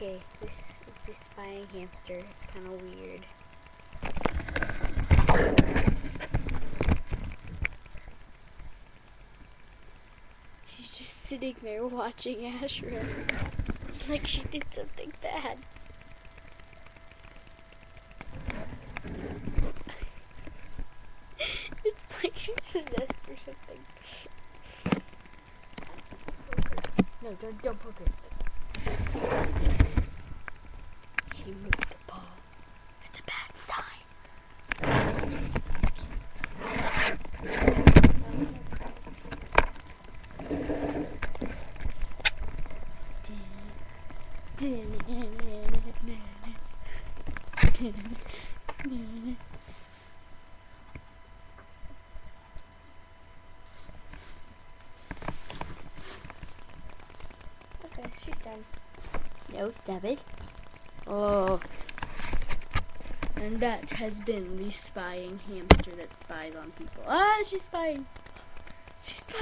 Okay, this is the spying hamster. It's kind of weird. She's just sitting there watching Ashra like she did something bad. It's like she's possessed or something. No, don't poke her. She moved the paw. That's a bad sign. Okay, she's done. No, stop it. Oh. And that has been the spying hamster that spies on people. Ah, she's spying. She's spying.